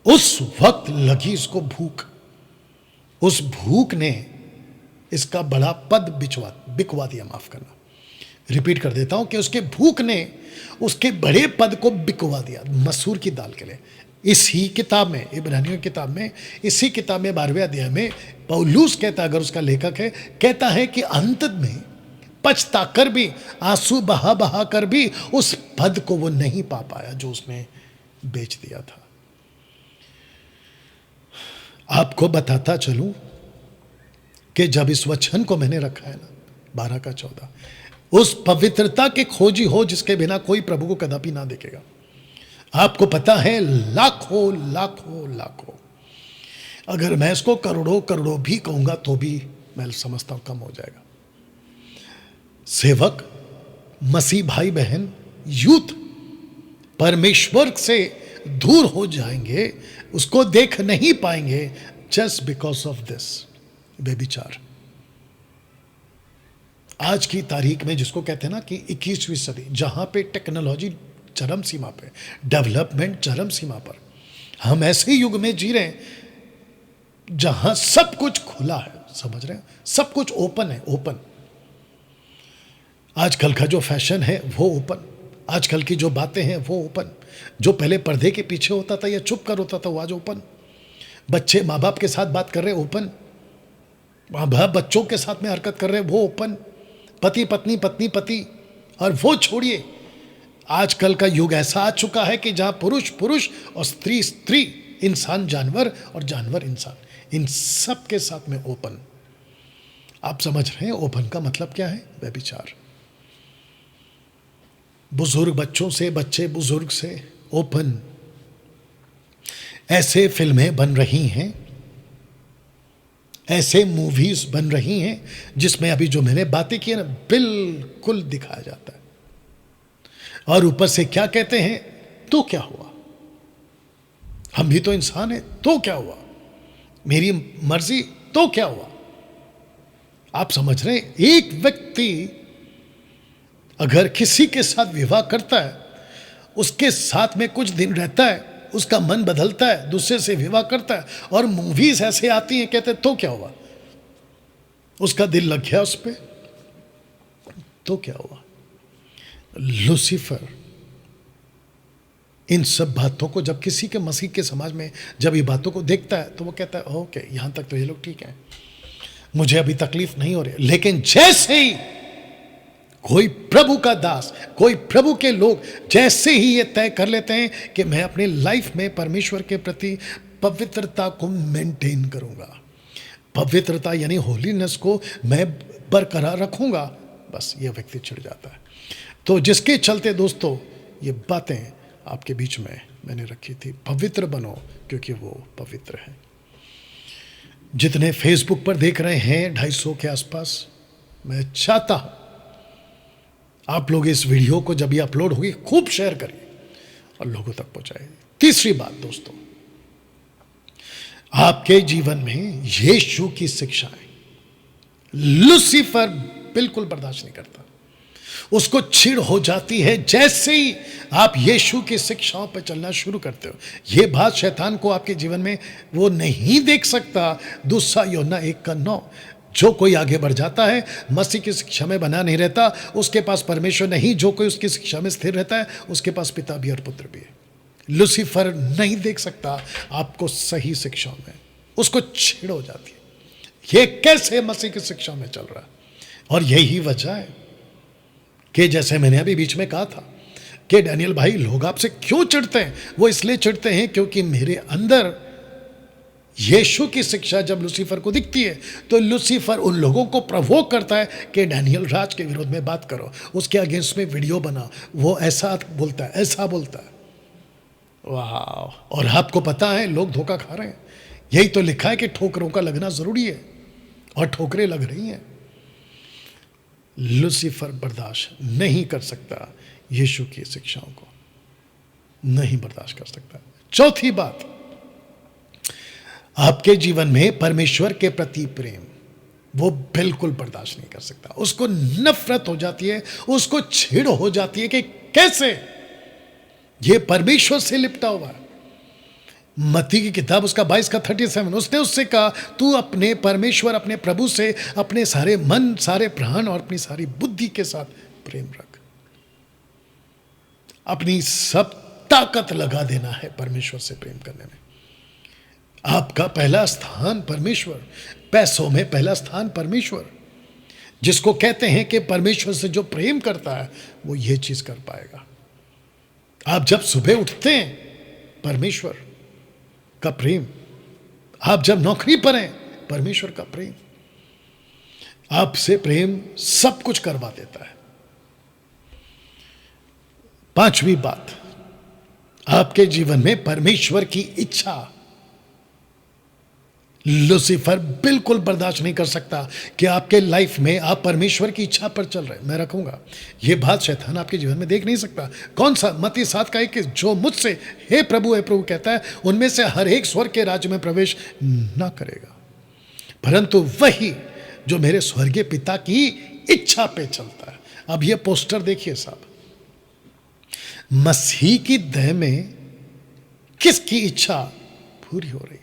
उस वक्त लगी इसको भूख। उस भूख ने इसका बड़ा पद बिकवा दिया। माफ करना, रिपीट कर देता हूं कि उसके भूख ने उसके बड़े पद को बिकवा दिया मसूर की दाल के लिए। इसी किताब में, इब्रानियों की किताब में, इसी किताब में 12वें अध्याय में पौलुस कहता, अगर उसका लेखक है, कहता है कि अंत में पछता कर भी, आंसू बहा बहा कर भी उस पद को वो नहीं पा पाया जो उसने बेच दिया था। आपको बताता चलूं कि जब इस वचन को मैंने रखा है ना, 12 का 14, उस पवित्रता के खोजी हो जिसके बिना कोई प्रभु को कदापि ना देखेगा। आपको पता है लाखों लाखों लाखों, अगर मैं इसको करोड़ों करोड़ों भी कहूंगा तो भी मैं समझता हूं कम हो जाएगा। सेवक, मसीह भाई बहन, यूथ परमेश्वर से दूर हो जाएंगे, उसको देख नहीं पाएंगे, जस्ट बिकॉज ऑफ दिस व्यभिचार। आज की तारीख में जिसको कहते हैं ना कि 21वीं सदी, जहां पे टेक्नोलॉजी चरम सीमा पे, डेवलपमेंट चरम सीमा पर, हम ऐसे युग में जी रहे हैं जहां सब कुछ खुला है। समझ रहे हैं? सब कुछ ओपन है, ओपन। आजकल का जो फैशन है वो ओपन, आजकल की जो बातें हैं वो ओपन, जो पहले पर्दे के पीछे होता था या चुप कर होता था वो आज ओपन। बच्चे माँ बाप के साथ बात कर रहे ओपन, माँ बाप बच्चों के साथ में हरकत कर रहे वो ओपन, पति पत्नी पत्नी पति, और वो छोड़िए, आजकल का युग ऐसा आ चुका है कि जहाँ पुरुष पुरुष और स्त्री स्त्री, इंसान जानवर और जानवर इंसान, इन सब के साथ में ओपन। आप समझ रहे हैं ओपन का मतलब क्या है? व्यभिचार। बुजुर्ग बच्चों से, बच्चे बुजुर्ग से ओपन। ऐसे फिल्में बन रही हैं, ऐसे मूवीज बन रही हैं जिसमें अभी जो मैंने बातें की ना बिल्कुल दिखाया जाता है। और ऊपर से क्या कहते हैं, तो क्या हुआ, हम भी तो इंसान हैं, तो क्या हुआ, मेरी मर्जी, तो क्या हुआ। आप समझ रहे हैं, एक व्यक्ति अगर किसी के साथ विवाह करता है, उसके साथ में कुछ दिन रहता है, उसका मन बदलता है, दूसरे से विवाह करता है, और मूवीज ऐसे आती हैं, कहते हैं तो क्या हुआ, उसका दिल लग गया उस पर, तो क्या हुआ। लूसीफर इन सब बातों को जब किसी के मसीह के समाज में जब ये बातों को देखता है तो वो कहता है ओके, यहां तक तो ये लोग ठीक है, मुझे अभी तकलीफ नहीं हो रही। लेकिन जैसे ही कोई प्रभु का दास, कोई प्रभु के लोग जैसे ही ये तय कर लेते हैं कि मैं अपनी लाइफ में परमेश्वर के प्रति पवित्रता को मेंटेन करूंगा, पवित्रता यानी होलीनेस को मैं बरकरार रखूंगा, बस ये व्यक्ति छिड़ जाता है। तो जिसके चलते दोस्तों ये बातें आपके बीच में मैंने रखी थी, पवित्र बनो क्योंकि वो पवित्र है। जितने फेसबुक पर देख रहे हैं 250 के आसपास, मैं चाहता हूं आप लोग इस वीडियो को जब ये अपलोड होगी खूब शेयर करिए और लोगों तक पहुंचाइए। तीसरी बात दोस्तों, आपके जीवन में यीशु की शिक्षाएं लूसीफर बिल्कुल बर्दाश्त नहीं करता, उसको चिढ़ हो जाती है जैसे ही आप यीशु की शिक्षाओं पर चलना शुरू करते हो। यह बात शैतान को आपके जीवन में वो नहीं देख सकता। दूसरा यूहन्ना 1:9, जो कोई आगे बढ़ जाता है मसीह की शिक्षा में बना नहीं रहता, उसके पास परमेश्वर नहीं, जो कोई उसकी शिक्षा में स्थिर रहता है उसके पास पिता भी और पुत्र भी है। लूसीफर नहीं देख सकता आपको सही शिक्षाओं में, उसको छिड़ हो जाती है, ये कैसे मसीह की शिक्षा में चल रहा है। और यही वजह है कि जैसे मैंने अभी बीच में कहा था कि डैनियल भाई लोग आपसे क्यों चिढ़ते हैं, वो इसलिए चिढ़ते हैं क्योंकि मेरे अंदर यीशु की शिक्षा जब लूसीफर को दिखती है तो लूसीफर उन लोगों को प्रवोक करता है कि डैनियल राज के विरोध में बात करो, उसके अगेंस्ट में वीडियो बना, वो ऐसा बोलता है, ऐसा बोलता है। वाह, और आपको पता है लोग धोखा खा रहे हैं। यही तो लिखा है कि ठोकरों का लगना जरूरी है, और ठोकरें लग रही हैं। लूसीफर बर्दाश्त नहीं कर सकता, यीशु की शिक्षाओं को नहीं बर्दाश्त कर सकता। चौथी बात, आपके जीवन में परमेश्वर के प्रति प्रेम वो बिल्कुल बर्दाश्त नहीं कर सकता, उसको नफरत हो जाती है, उसको छिड़ हो जाती है कि कैसे ये परमेश्वर से लिपटा हुआ है। मत्ती की किताब उसका 22:37, उसने उससे कहा तू अपने परमेश्वर, अपने प्रभु से अपने सारे मन, सारे प्राण और अपनी सारी बुद्धि के साथ प्रेम रख। अपनी सब ताकत लगा देना है परमेश्वर से प्रेम करने में। आपका पहला स्थान परमेश्वर, पैसों में पहला स्थान परमेश्वर। जिसको कहते हैं कि परमेश्वर से जो प्रेम करता है वो ये चीज कर पाएगा। आप जब सुबह उठते हैं, परमेश्वर का प्रेम। आप जब नौकरी पर हैं, परमेश्वर का प्रेम। आपसे प्रेम सब कुछ करवा देता है। पांचवी बात, आपके जीवन में परमेश्वर की इच्छा। लूसीफर बिल्कुल बर्दाश्त नहीं कर सकता कि आपके लाइफ में आप परमेश्वर की इच्छा पर चल रहे हैं। मैं रखूंगा यह बात शैतान आपके जीवन में देख नहीं सकता। कौन सा? मत्ती 7:21, जो मुझसे हे प्रभु कहता है उनमें से हर एक स्वर्ग के राज्य में प्रवेश ना करेगा, परंतु वही जो मेरे स्वर्गीय पिता की इच्छा पे चलता है। अब यह पोस्टर देखिए साहब, मसीह की देह में किसकी इच्छा पूरी हो रही।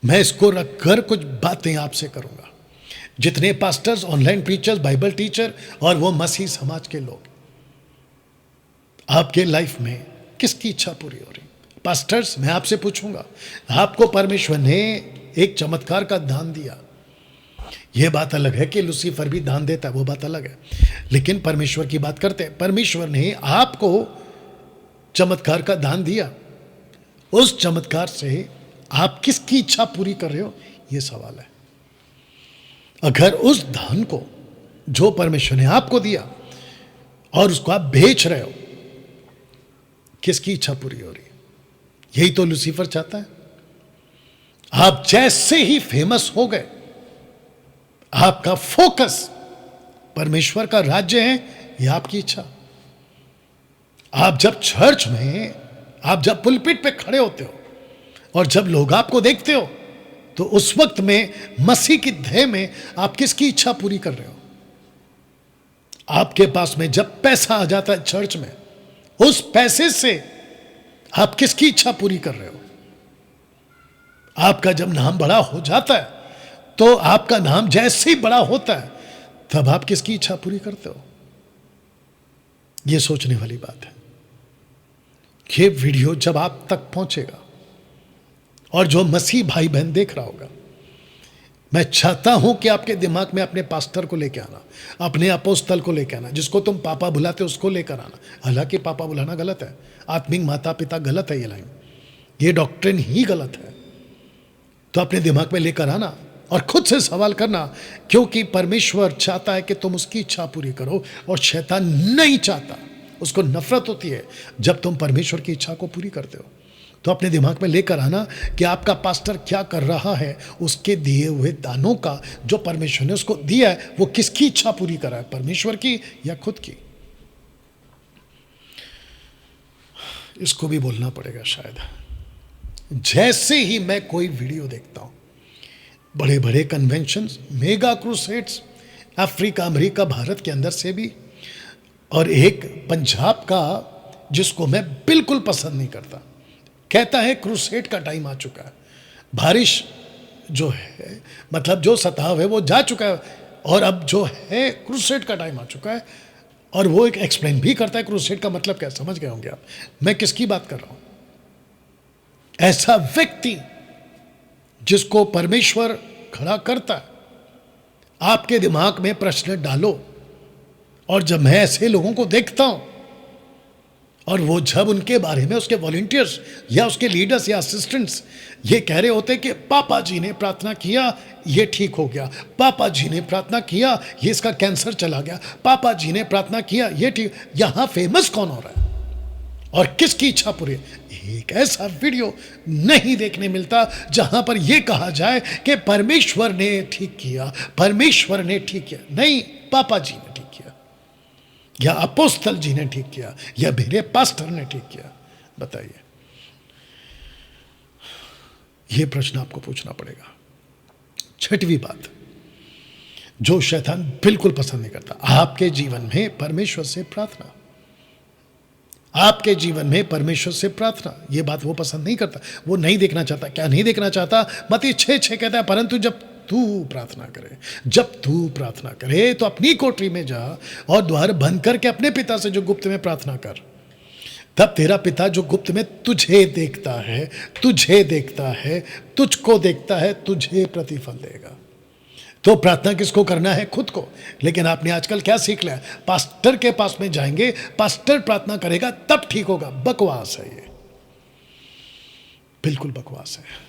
मैं इसको रखकर कुछ बातें आपसे करूंगा। जितने pastors, online preachers, Bible teacher और वो मसीह समाज के लोग, आपके लाइफ में किसकी इच्छा पूरी हो रही? पास्टर्स, मैं आपसे पूछूंगा, आपको परमेश्वर ने एक चमत्कार का दान दिया। यह बात अलग है कि लूसीफर भी दान देता है, वो बात अलग है, लेकिन परमेश्वर की बात करते हैं। परमेश्वर ने आपको चमत्कार का दान दिया, उस चमत्कार से आप किसकी इच्छा पूरी कर रहे हो, यह सवाल है। अगर उस धन को जो परमेश्वर ने आपको दिया और उसको आप बेच रहे हो, किसकी इच्छा पूरी हो रही है? यही तो लूसीफर चाहता है। आप जैसे ही फेमस हो गए, आपका फोकस परमेश्वर का राज्य है, यह आपकी इच्छा। आप जब चर्च में, आप जब पुलपिट पे खड़े होते हो और जब लोग आपको देखते हो, तो उस वक्त में मसीह की ध्येय में आप किसकी इच्छा पूरी कर रहे हो? आपके पास में जब पैसा आ जाता है चर्च में, उस पैसे से आप किसकी इच्छा पूरी कर रहे हो? आपका जब नाम बड़ा हो जाता है, तो आपका नाम जैसे ही बड़ा होता है, तब आप किसकी इच्छा पूरी करते हो? यह सोचने वाली बात है। ये वीडियो जब आप तक पहुंचेगा और जो मसीह भाई बहन देख रहा होगा, मैं चाहता हूं कि आपके दिमाग में अपने पास्टर को लेकर आना, अपने अपोस्तल को लेकर आना, जिसको तुम पापा बुलाते हो उसको लेकर आना। हालांकि पापा बुलाना गलत है, आत्मिक माता पिता गलत है, ये लाइन, ये डॉक्ट्रिन ही गलत है। तो अपने दिमाग में लेकर आना और खुद से सवाल करना, क्योंकि परमेश्वर चाहता है कि तुम उसकी इच्छा पूरी करो और शैतान नहीं चाहता। उसको नफरत होती है जब तुम परमेश्वर की इच्छा को पूरी करते हो। तो अपने दिमाग में लेकर आना कि आपका पास्टर क्या कर रहा है, उसके दिए हुए दानों का जो परमेश्वर ने उसको दिया है, वो किसकी इच्छा पूरी कर रहा है, परमेश्वर की या खुद की? इसको भी बोलना पड़ेगा शायद। जैसे ही मैं कोई वीडियो देखता हूं, बड़े बड़े conventions, mega crusades, Africa, America, Bharat के अंदर से भी, और एक पंजाब का जिसको मैं बिल्कुल पसंद नहीं करता, कहता है क्रूसेड का टाइम आ चुका है। बारिश जो है, मतलब जो सताव है वो जा चुका है, और अब जो है क्रूसेड का टाइम आ चुका है। और वो एक एक्सप्लेन भी करता है क्रूसेड का मतलब क्या, समझ गए होंगे आप मैं किसकी बात कर रहा हूं। ऐसा व्यक्ति जिसको परमेश्वर खड़ा करता है, आपके दिमाग में प्रश्न डालो। और जब मैं ऐसे लोगों को देखता हूं, और वो जब उनके बारे में उसके वॉलंटियर्स या उसके लीडर्स या असिस्टेंट्स ये कह रहे होते कि पापा जी ने प्रार्थना किया, ये ठीक हो गया, पापा जी ने प्रार्थना किया, ये इसका कैंसर चला गया, पापा जी ने प्रार्थना किया, ये ठीक। यहां फेमस कौन हो रहा है और किसकी इच्छा पूरी? एक ऐसा वीडियो नहीं देखने मिलता जहां पर यह कहा जाए कि परमेश्वर ने ठीक किया, परमेश्वर ने ठीक किया। नहीं, पापा जी ने ठीक किया, या अपोस्तल जी ने ठीक किया, या मेरे पास्टर ने ठीक किया। बताइए, यह प्रश्न आपको पूछना पड़ेगा। छठवीं बात जो शैतान बिल्कुल पसंद नहीं करता, आपके जीवन में परमेश्वर से प्रार्थना। आपके जीवन में परमेश्वर से प्रार्थना, यह बात वो पसंद नहीं करता, वो नहीं देखना चाहता। क्या नहीं देखना चाहता? मत्ती 6:6 कहता है, परंतु जब तू प्रार्थना करे, जब तू प्रार्थना करे तो अपनी कोठरी में जा और द्वार बंद करके अपने पिता से जो गुप्त में प्रार्थना कर, तब तेरा पिता जो गुप्त में तुझे देखता है, तुझे देखता है, तुझको देखता है, तुझे प्रतिफल देगा। तो प्रार्थना किसको करना है? खुद को। लेकिन आपने आजकल क्या सीख लिया? पास्टर के पास में जाएंगे, पास्टर प्रार्थना करेगा तब ठीक होगा। बकवास है ये, बिल्कुल बकवास है।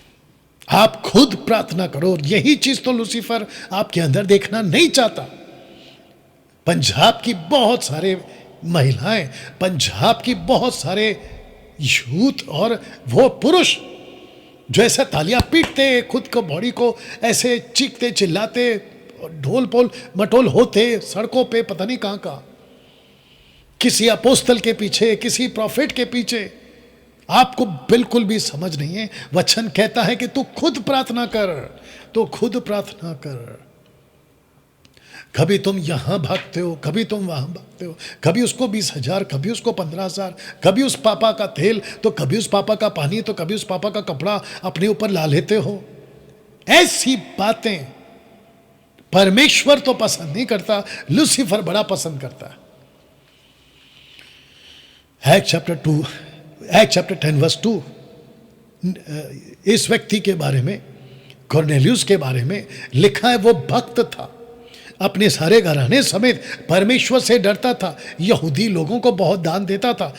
आप खुद प्रार्थना करो। और यही चीज तो लूसीफर आपके अंदर देखना नहीं चाहता। पंजाब की बहुत सारे महिलाएं, पंजाब की बहुत सारे यूथ और वो पुरुष जो ऐसे तालियां पीटते, खुद को बॉडी को ऐसे चीखते चिल्लाते, ढोल पोल मटोल होते सड़कों पे, पता नहीं कहां कहां, किसी अपोस्तल के पीछे, किसी प्रॉफिट के पीछे। आपको बिल्कुल भी समझ नहीं है। वचन कहता है कि तू खुद प्रार्थना कर, तो खुद प्रार्थना कर। कभी तुम यहां भागते हो, कभी तुम वहां भागते हो, कभी उसको 20,000, कभी उसको 15,000, कभी उस पापा का तेल, तो कभी उस पापा का पानी, तो कभी उस पापा का कपड़ा अपने ऊपर ला लेते हो। ऐसी बातें परमेश्वर तो पसंद नहीं करता, लूसीफर बड़ा पसंद करता है। एक्ट चैप्टर 10 वर्स 2, इस व्यक्ति के बारे में, कॉर्नेलियुस के बारे में लिखा है, वो भक्त था, अपने सारे घराने समेत परमेश्वर से डरता था, यहूदी लोगों को बहुत दान देता था।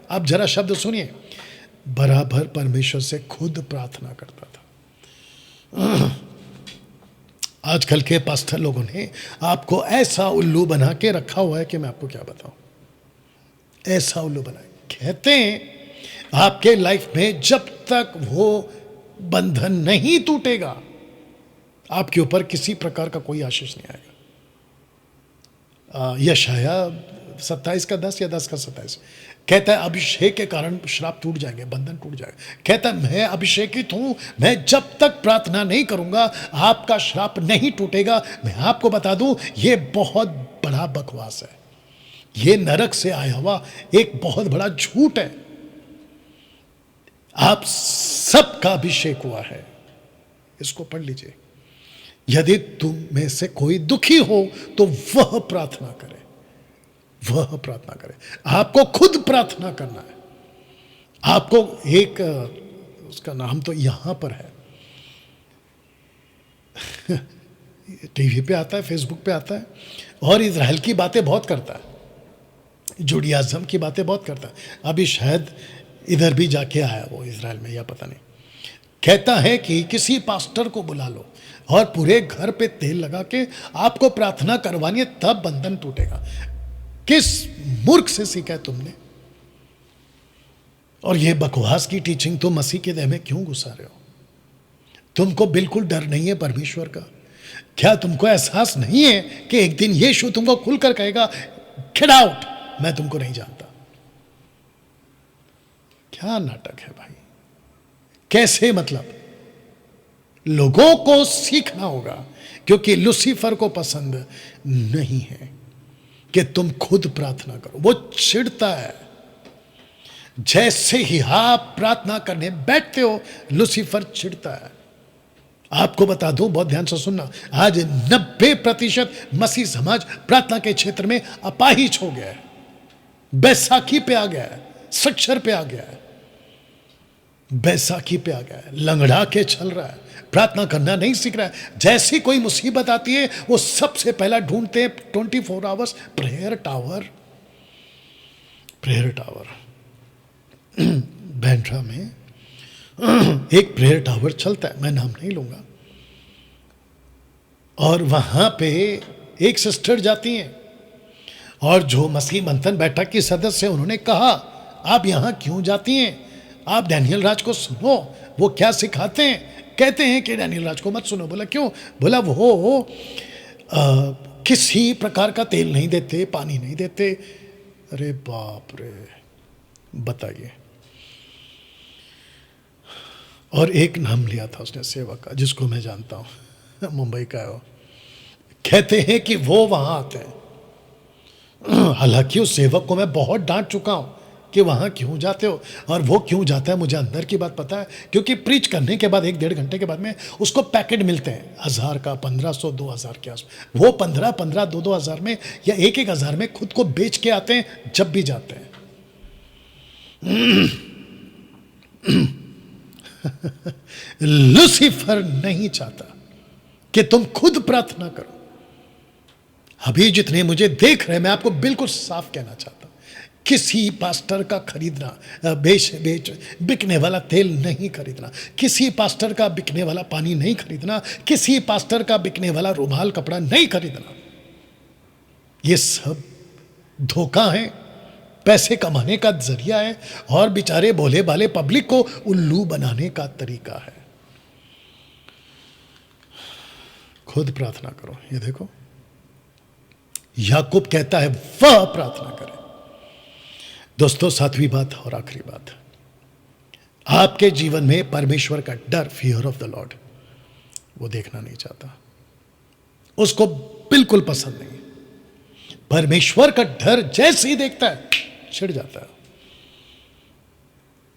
अब जरा शब्द सुनिए, बराबर परमेश्वर से खुद प्रार्थना करता था। आजकल के पास्टर लोगों ने आपको ऐसा उल्लू बना के रखा हुआ है कि मैं आपको क्या बताऊं, ऐसा उल्लू बना, कहते हैं आपके लाइफ में जब तक वो बंधन नहीं टूटेगा, आपके ऊपर किसी प्रकार का कोई आशीष नहीं आएगा। यशाया 27 का 10 या 10 का 27 कहता है, अभिषेक के कारण श्राप टूट जाएंगे, बंधन टूट जाएगा। कहता है, मैं अभिषेकित हूं, मैं जब तक प्रार्थना नहीं करूंगा आपका श्राप नहीं टूटेगा। मैं आपको बता दूं, ये बहुत बड़ा बकवास है, ये नरक से आया हुआ एक बहुत बड़ा झूठ है। आप सबका अभिषेक हुआ है, इसको पढ़ लीजिए। यदि तुम में से कोई दुखी हो तो वह प्रार्थना करे, वह प्रार्थना करे। आपको खुद प्रार्थना करना है। आपको एक, उसका नाम तो यहां पर है, टीवी पे आता है, फेसबुक पे आता है, और इजराइल की बातें बहुत करता है, जुडियाज़म की बातें बहुत करता है। अभी शायद इधर भी जाके आया वो इजराइल में, या पता नहीं। कहता है कि किसी पास्टर को बुला लो और पूरे घर पे तेल लगा के आपको प्रार्थना करवानी है, तब बंधन टूटेगा। किस मूर्ख से सीखा है तुमने? और ये बकवास की टीचिंग तुम मसीह के देह में क्यों घुसा रहे हो? तुमको बिल्कुल डर नहीं है परमेश्वर का? क्या तुमको एहसास नहीं है कि एक दिन यीशु तुमको खुलकर कहेगा, गेट आउट, मैं तुमको नहीं जानता? क्या नाटक है भाई, कैसे? मतलब लोगों को सीखना होगा, क्योंकि लूसीफर को पसंद नहीं है कि तुम खुद प्रार्थना करो। वो चिढ़ता है। जैसे ही आप प्रार्थना करने बैठते हो, लूसीफर चिढ़ता है। आपको बता दूं, बहुत ध्यान से सुनना, आज 90% मसीह समाज प्रार्थना के क्षेत्र में अपाहिज हो गया है, बैसाखी पे आ गया है, सक्षर पे आ गया है, बैसाखी पे आ गया है, लंगड़ा के चल रहा है, प्रार्थना करना नहीं सीख रहा है। जैसी कोई मुसीबत आती है, वो सबसे पहला ढूंढते हैं 24 hours prayer tower. Prayer tower Bandra में एक प्रेयर टावर चलता है, मैं नाम नहीं लूंगा, और वहां पे एक सिस्टर जाती हैं, और जो मसीह मंथन बैठक की सदस्य, उन्होंने कहा, आप यहां क्यों जाती हैं? आप डैनियल राज को सुनो, वो क्या सिखाते हैं। कहते हैं कि डैनियल राज को मत सुनो। बोला क्यों? बोला वो किसी प्रकार का तेल नहीं देते, पानी नहीं देते। अरे बाप रे, बताइए। और एक नाम लिया था उसने सेवक का, जिसको मैं जानता हूं, मुंबई का है वो। कहते हैं कि वो वहां आते हैं। हालांकि उस सेवक को मैं बहुत डांट चुका हूं कि वहां क्यों जाते हो, और वो क्यों जाता है मुझे अंदर की बात पता है, क्योंकि प्रीच करने के बाद 1-1.5 घंटे के बाद में उसको पैकेट मिलते हैं 1000 का, 1500, 2000 के आसपास। वो 15 2 हज़ार में या 1 हज़ार में खुद को बेच के आते हैं जब भी जाते हैं। लूसीफर नहीं चाहता कि तुम खुद प्रार्थना करो। अभी जितने मुझे देख रहे हैं, मैं आपको बिल्कुल साफ कहना चाहता हूं, किसी पास्टर का खरीदना, बिकने वाला तेल नहीं खरीदना, किसी पास्टर का बिकने वाला पानी नहीं खरीदना, किसी पास्टर का बिकने वाला रुमाल कपड़ा नहीं खरीदना। ये सब धोखा है, पैसे कमाने का जरिया है, और बेचारे भोले भाले पब्लिक को उल्लू बनाने का तरीका है। खुद प्रार्थना करो। ये देखो, याकूब कहता है वह प्रार्थना करे। दोस्तों, 7वीं बात और आखिरी बात, आपके जीवन में परमेश्वर का डर, फियर ऑफ द लॉर्ड, वो देखना नहीं चाहता, उसको बिल्कुल पसंद नहीं। परमेश्वर का डर जैसे ही देखता है, छिड़ जाता है।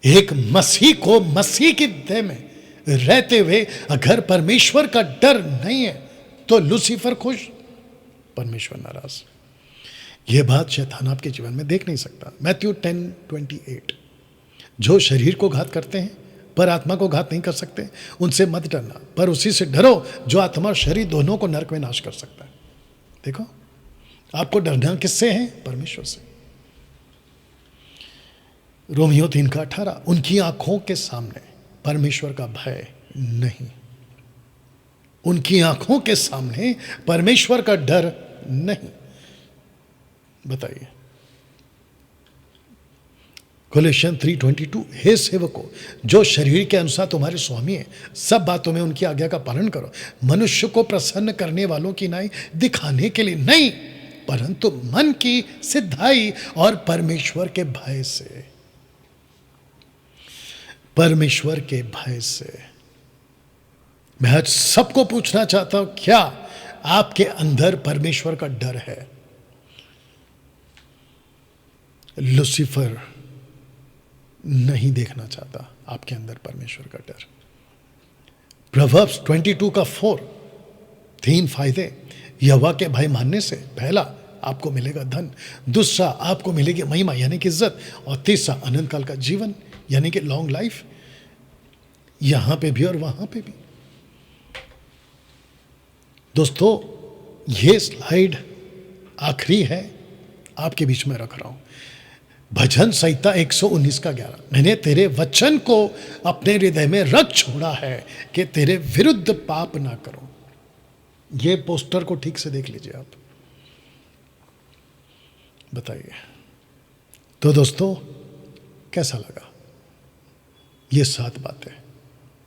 एक मसीह को मसीह की देह में रहते हुए अगर परमेश्वर का डर नहीं है, तो लूसीफर खुश, परमेश्वर नाराज। यह बात शैतान आपके जीवन में देख नहीं सकता। मैथ्यू 10:28, जो शरीर को घात करते हैं पर आत्मा को घात नहीं कर सकते, उनसे मत डरना, पर उसी से डरो जो आत्मा और शरीर दोनों को नरक में नाश कर सकता है। देखो, आपको डरना किससे है? परमेश्वर से। रोमियो 3:18, उनकी आंखों के सामने परमेश्वर का भय नहीं। उनकी आंखों के सामने परमेश्वर का डर नहीं। बताइए। कोलोसियन 3:22, हे सेवकों, जो शरीर के अनुसार तुम्हारे स्वामी है, सब बातों में उनकी आज्ञा का पालन करो, मनुष्य को प्रसन्न करने वालों की न्याय दिखाने के लिए नहीं, परंतु मन की सिद्धाई और परमेश्वर के भय से। परमेश्वर के भय से। मैं आज सबको पूछना चाहता हूं, क्या आपके अंदर परमेश्वर का डर है? लूसीफर नहीं देखना चाहता आपके अंदर परमेश्वर का डर। प्रोवर्ब्स 22:4, 3 फायदे यहोवा के भय मानने से। पहला, आपको मिलेगा धन। दूसरा, आपको मिलेगी महिमा यानी कि इज्जत। और तीसरा, अनंत काल का जीवन यानी कि लॉन्ग लाइफ, यहां पे भी और वहां पे भी। दोस्तों, ये स्लाइड आखिरी है, आपके बीच में रख रहा हूं। भजन संहिता 119:11, मैंने तेरे वचन को अपने हृदय में रख छोड़ा है कि तेरे विरुद्ध पाप ना करो। ये पोस्टर को ठीक से देख लीजिए आप। बताइए। तो दोस्तों, कैसा लगा ये 7 बातें?